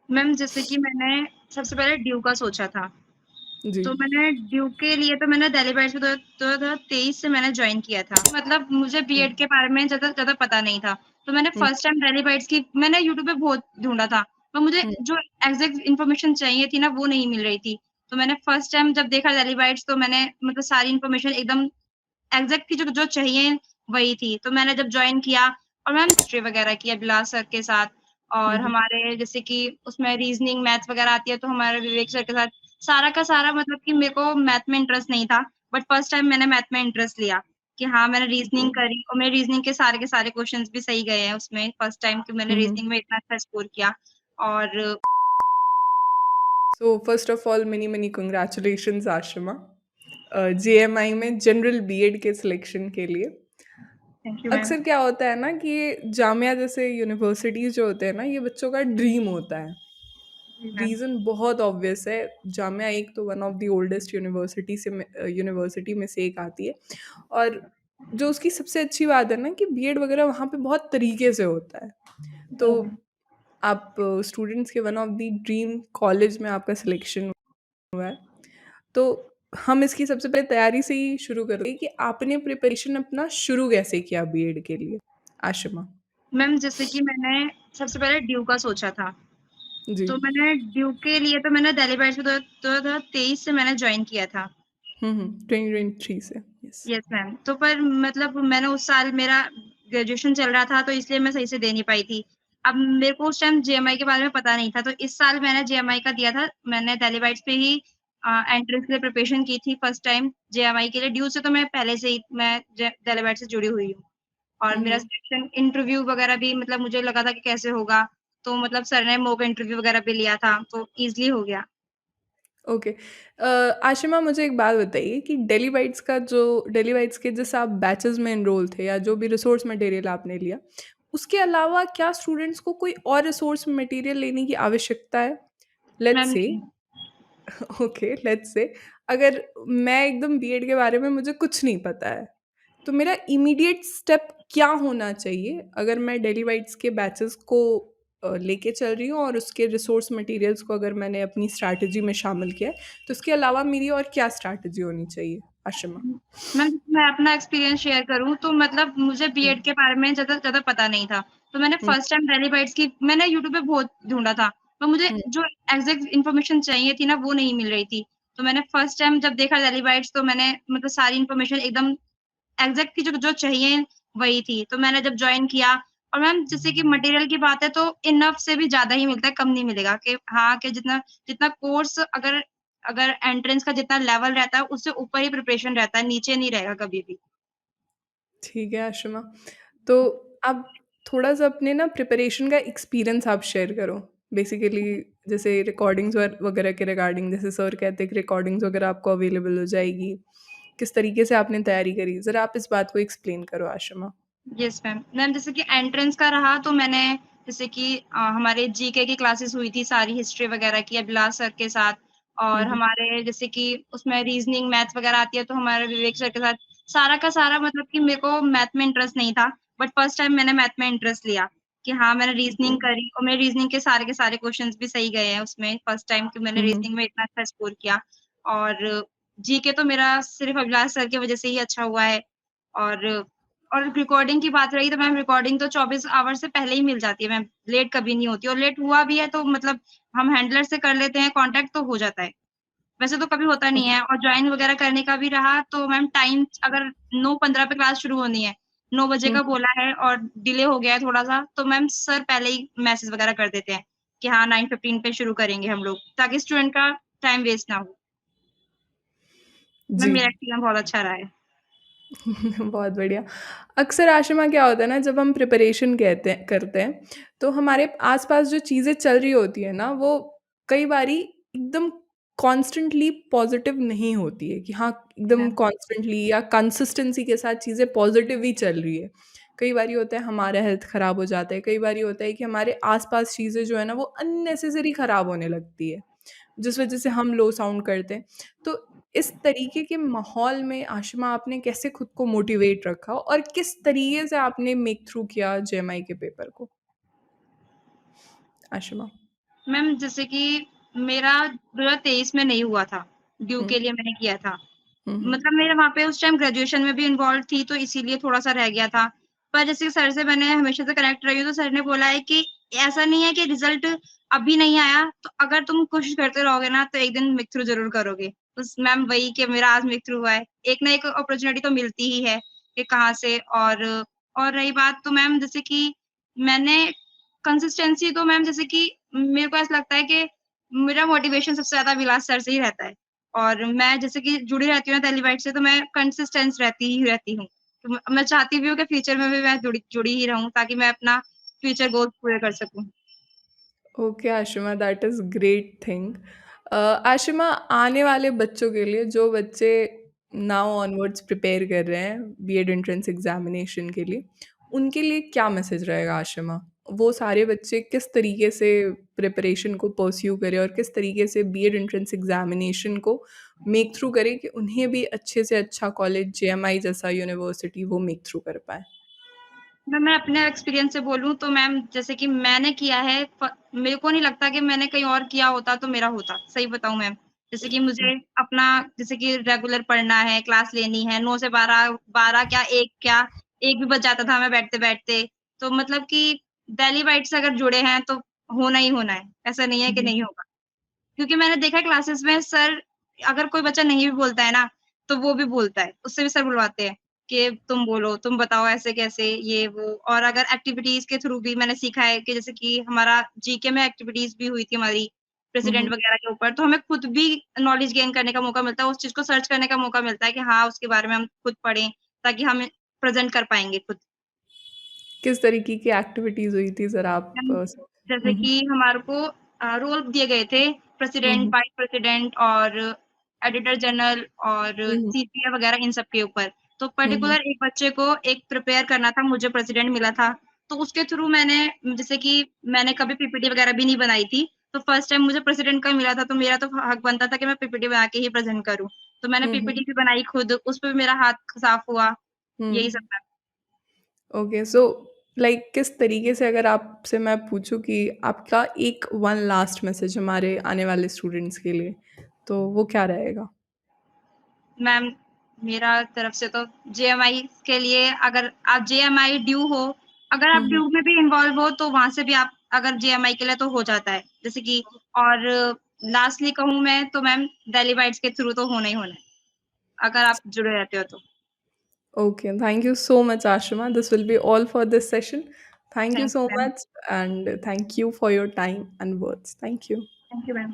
Ma'am जैसे कि मैंने सबसे पहले ड्यू का सोचा था। जी। तो मैंने ड्यू के लिए तो मैंने दिल्ली बाइट्स में 2023 से मैंने जॉइन किया था। मतलब मुझे हुँ, बीएड के बारे में ज़्यादा पता नहीं था। तो मैंने हुँ, फर्स्ट टाइम दिल्ली बाइट्स की मैंने यूट्यूब पे बहुत ढूँढा था। पर मुझे हुँ, जो एग्ज़ैक्ट इन्फॉर्मेशन चाहिए थी ना वो नहीं मिल रही थी। तो मैंने फर्स्ट टाइम जब देखा दिल्ली बाइट्स तो मैंने मतलब सारी इन्फॉर्मेशन एकदम एग्ज़ैक्ट जो जो चाहिए वही थी। तो मैंने जब जॉइन किया और मैम हिस्ट्री वग़ैरह किया बिलास सर के साथ हुँ, और हुँ, हमारे जैसे कि उसमें रीज़निंग, मैथ्स वग़ैरह आती है तो हमारे विवेक सर के साथ सारा का सारा मतलब कि मेरे को मैथ में इंटरेस्ट नहीं था, बट फर्स्ट टाइम मैंने मैथ में इंटरेस्ट लिया कि हाँ, मैंने रीज़निंग करी और मेरे रीज़निंग के सारे क्वेश्चन्स भी सही गए हैं उसमें फर्स्ट टाइम कि मैंने हुँ, हुँ। रीज़निंग में इतना अच्छा स्कोर किया और so first of all many many congratulations Ashima JMI में जनरल बीएड के सिलेक्शन के लिए। Thank you ma'am. अक्सर क्या होता है ना कि जामिया जैसे यूनिवर्सिटीज़ जो होते हैं ना, ये बच्चों का ड्रीम होता है। जी मैम। रीज़न बहुत ऑब्वियस है, जामिया एक तो one of the oldest university में से एक आती है और जो उसकी सबसे अच्छी बात है ना कि बीएड वगैरह वहाँ पे बहुत तरीके से होता है। तो जी मैम। आप स्टूडेंट्स के one of the dream college में आपका सिलेक्शन हुआ है। तो हम इसकी सबसे पहले तैयारी से ही शुरू करेंगे कि आपने प्रिपरेशन अपना शुरू कैसे किया बीएड के लिए? आशिमा? मैम जैसे कि मैंने सबसे पहले ड्यू का सोचा था। जी। तो मैंने ड्यू के लिए तो मैंने दिल्ली बाइट्स में 2023 से मैंने जॉइन किया था। हुँ, हुँ। 2023 से, यस। Yes ma'am. तो पर मतलब मैंने उस साल मेरा ग्रेजुएशन चल रहा था तो इसलिए मैं सही से दे नहीं पाई थी। अब मेरे को उस टाइम जेएमआई के बारे में पता नहीं था, तो इस साल मैंने जेएमआई का दिया था। मैंने दिल्ली बाइट्स पे ही एंट्रेंस के लिए प्रिपरेशन की थी फर्स्ट टाइम जेएमआई के लिए। ड्यू से तो मैं पहले से ही मैं जे दिल्ली बाइट्स से जुड़ी हुई हूँ। और हुँ, मेरा हुँ। सिलेक्शन इंटरव्यू वगैरह भी मतलब मुझे लगा था कि कैसे होगा, तो मतलब सर ने मॉक इंटरव्यू वगैरह भी लिया था, तो ईज़िली हो गया। ओके। आशिमा मुझे एक बात बताइए कि डेली बाइट्स के जैसे आप बैचेज़ में एनरोल थे या जो भी रिसोर्स मटेरियल आपने लिया, उसके अलावा क्या स्टूडेंट्स को कोई और रिसोर्स मटेरियल लेने की आवश्यकता है? लेट्स मैम से नहीं। ओके, लेट्स से अगर मैं एकदम बीएड के बारे में मुझे कुछ नहीं पता है, तो मेरा इमीडिएट स्टेप क्या होना चाहिए अगर मैं डेली बाइट्स के बैचेस को लेके चल रही हूँ और उसके रिसोर्स मटेरियल्स को अगर मैंने अपनी स्ट्रैटेजी में शामिल किया है, तो उसके अलावा मेरी और क्या स्ट्रैटेजी होनी चाहिए? आशिमा? मैम मैं अपना एक्सपीरियंस शेयर करूँ तो मतलब मुझे हुँ, बीएड के बारे में ज़्यादा पता नहीं था। तो मैंने हुँ, फर्स्ट टाइम दिल्ली बाइट्स की मैंने यूट्यूब पे बहुत ढूँढा था, पर मुझे हुँ, जो एग्ज़ैक्ट इन्फॉर्मेशन चाहिए थी ना वो नहीं मिल रही थी। तो मैंने फर्स्ट टाइम जब देखा दिल्ली बाइट्स तो मैंने मतलब सारी इन्फॉर्मेशन एकदम एग्ज़ैक्ट की जो जो चाहिए वही थी। तो मैंने जब जॉइन किया और मैम जैसे कि मटेरियल की बात है तो इनफ से भी ज़्यादा ही मिलता है, कम नहीं मिलेगा कि हाँ, कि जितना जितना कोर्स अगर अगर एंट्रेंस का जितना लेवल रहता है उससे ऊपर ही प्रिपरेशन रहता है, नीचे नहीं रहेगा कभी भी। ठीक है आशिमा। तो आप थोड़ा-सा अपने ना प्रिपरेशन का एक्सपीरियंस आप शेयर करो। बेसिकली जैसे रिकॉर्डिंग्स वगैरह के रिगार्डिंग जैसे सर कहते हैं कि रिकॉर्डिंग्स वगैरह आपको अवेलेबल हो जाएगी। किस तरीके से आपने तैयारी करी? ज़रा आप इस बात को एक्सप्लेन करो आशिमा। Yes ma'am. मैम जैसे कि एंट्रेंस का रहा तो मैंने जैसे कि हमारे जीके की क्लासेस हुई थी सारी हिस्ट्री वगैरह की अभिलाष सर के साथ हुँ, और हुँ। हमारे जैसे कि उसमें रीज़निंग, मैथ्स वगैरह आती है तो हमारे विवेक सर के साथ सारा का सारा मतलब कि मेरे को मैथ में इंटरेस्ट नहीं था, बट फर्स्ट टाइम मैंने मैथ में इंटरेस्ट लिया कि हाँ, मैंने रीज़निंग हुँ, करी और मेरे रीज़निंग के सारे क्वेश्चन्स भी सही गए हैं उसमें फर्स्ट टाइम कि मैंने हुँ, हुँ। रीज़निंग में इतना अच्छा स्कोर किया और जीके तो मेरा सिर्फ़ अभिलाष सर की वज़ह से ही अच्छा हुआ है और और रिकॉर्डिंग की बात रही तो मैम रिकॉर्डिंग तो 24 आवर से पहले ही मिल जाती है मैम, लेट कभी नहीं होती और लेट हुआ भी है तो मतलब हम हैंडलर से कर लेते हैं कॉन्टैक्ट तो हो जाता है। वैसे तो कभी होता नहीं ओके। है और जॉइन वगैरह करने का भी रहा तो मैम टाइम अगर 9:15 पे क्लास शुरू होनी है, 9 बजे हुँ, का बोला है और डिले हो गया है थोड़ा-सा तो मैम सर पहले ही मैसेज वगैरह कर देते हैं कि हाँ 9:15 पे शुरू करेंगे हम लोग ताकि स्टूडेंट का टाइम वेस्ट ना हो। मैम जी। मेरा एक्सपीरियंस बहुत अच्छा रहा है। बहुत बढ़िया। अक्सर आशिमा क्या होता है ना जब हम प्रिपरेशन करते हैं, तो हमारे आस-पास जो चीज़ें चल रही होती हैं ना, वो कई बारी एकदम कॉन्स्टेंटली पॉज़िटिव नहीं होती है कि हाँ, एकदम मैम कॉन्स्टेंटली या कंसिस्टेंसी के साथ चीज़ें पॉज़िटिव ही चल रही है। कई बारी होता है हमारा हेल्थ ख़राब हो जाता है, कई बारी होता है कि हमारे आस-पास चीज़ें जो है ना वो अननेसेसरी ख़राब होने लगती है, जिस वज़ह से हम लो साउंड करते हैं। तो इस तरीके के माहौल में आशिमा आपने कैसे खुद को मोटिवेट रखा और किस तरीके से आपने मेक थ्रू किया जेएमआई के पेपर को? आशिमा? मैम जैसे कि मेरा 2023 में नहीं हुआ था, ड्यू हुँ, के लिए मैंने किया था। हुँ, हुँ, मतलब मेरे वहाँ पे उस टाइम ग्रेजुएशन में भी इन्वॉल्व थी, तो इसीलिए थोड़ा-सा रह गया था। पर जैसे सर से मैंने हमेशा से कनेक्ट रही हूँ, तो सर ने बोला है कि ऐसा नहीं है कि रिज़ल्ट अभी नहीं आया, तो अगर तुम कोशिश करते रहोगे ना, तो एक दिन मेक थ्रू ज़रूर करोगे। बस मैम वही कि मेरा आज मेक थ्रू हुआ है। एक ना एक अपॉर्च्युनिटी तो मिलती ही है, कि कहाँ से और रही बात तो मैम जैसे कि मैंने कंसिस्टेंसी तो मैम जैसे कि मेरे को ऐसा लगता है कि मेरा मोटिवेशन सबसे ज़्यादा विलास सर से ही रहता है। और मैं जैसे कि जुड़ी रहती हूँ ना पहली बाइट से तो मैं कंसिस्टेंस रहती ही रहती हूँ। तो मैं चाहती भी हूँ कि फ्यूचर में भी मैं जुड़ी जुड़ी ही रहूँ ताकि मैं अपना फ्यूचर गोल्स पूरे कर सकूँ। Okay Ashima that is great thing. Ashima आने वाले बच्चों के लिए जो बच्चे नाउ ऑनवर्ड्स प्रिपेयर कर रहे हैं बीएड एंट्रेंस एग्ज़ामिनेशन के लिए, उनके लिए क्या मैसेज रहेगा आशिमा? वो सारे बच्चे किस तरीके से प्रिपरेशन को परस्यू करें और किस तरीके से बीएड एंट्रेंस एग्ज़ामिनेशन को मेक थ्रू करें कि उन्हें भी अच्छे से अच्छा कॉलेज जेएमआई जैसा यूनिवर्सिटी वो मेक थ्रू कर पाएँ? मैं अपने एक्सपीरियंस से बोलूँ तो मैम जैसे कि मैंने किया है मेरे को नहीं लगता कि मैंने कहीं और किया होता तो मेरा होता। सही बताऊँ मैम। जैसे कि मुझे अपना जैसे कि रेगुलर पढ़ना है, क्लास लेनी है 9 से 12 12 क्या 1 भी बज जाता था मैं बैठते-बैठते। तो मतलब कि डेली बाइट से अगर जुड़े हैं तो होना ही होना है। ऐसा नहीं है हुँ, कि हुँ, नहीं होगा। क्योंकि मैंने देखा है क्लासेस में सर अगर कोई बच्चा नहीं भी बोलता है ना, तो वो भी बोलता है। उससे भी सर बुलवाते हैं कि तुम बोलो, तुम बताओ ऐसे कैसे ये वो और अगर एक्टिविटीज़ के थ्रू भी मैंने सीखा है कि जैसे कि हमारा जीके में एक्टिविटीज़ भी हुई थी हमारी हुँ, प्रेज़िडेंट हुँ। वगैरह के ऊपर, तो हमें खुद भी नॉलेज गेन करने का मौका मिलता है, उस चीज़ को सर्च करने का मौका मिलता है कि हाँ, उसके बारे में हम खुद पढ़ें, ताकि हम प्रेज़ेंट कर पाएँगे खुद। किस तरीके की एक्टिविटीज़ हुई थी ज़रा आप मैम, जैसे हुँ, हुँ। कि हमारे को रोल दिए गए थे हुँ, प्रेसिडेंट, हुँ। वाइस प्रेसिडेंट और एडिटर जनरल और हुँ, हुँ। सीपीए वगैरह इन सब के ऊपर। तो हुँ, हुँ। पर्टिकुलर एक बच्चे को एक प्रिपेयर करना था, मुझे प्रेसिडेंट मिला था। तो उसके थ्रू मैंने जैसे कि मैंने कभी पीपीटी वगैरह भी नहीं बनाई थी। तो फर्स्ट टाइम मुझे प्रेसिडेंट का मिला था, तो मेरा तो हक बनता था कि मैं पीपीटी बना के ही प्रेज़ेंट करूँ। तो मैंने हुँ, हुँ। पीपीटी भी बनाई खुद, उस पे भी मेरा हाथ साफ हुआ, यही सब हुँ। था। ओके सो लाइक किस तरीके से अगर आपसे मैं पूछूँ कि आपका एक वन लास्ट मैसेज हमारे आने वाले स्टूडेंट्स के लिए, तो वो क्या रहेगा? मैम, मेरा तरफ से तो जेएमआई के लिए अगर आप जेएमआई ड्यू हो, अगर हुँ, आप हुँ। ड्यू में भी इन्वॉल्व हो तो वहाँ से भी आप अगर जेएमआई के लिए तो हो जाता है। जैसे कि और लास्टली कहूँ मैं तो मैम दिल्ली बाइट्स के थ्रू तो होना ही होना है, अगर आप जुड़े रहते हो तो। Okay, thank you so much Ashima. This will be all for this session. Thank you thank so you ma'am, much and thank you for your time and words. Thank you. Thank you ma'am.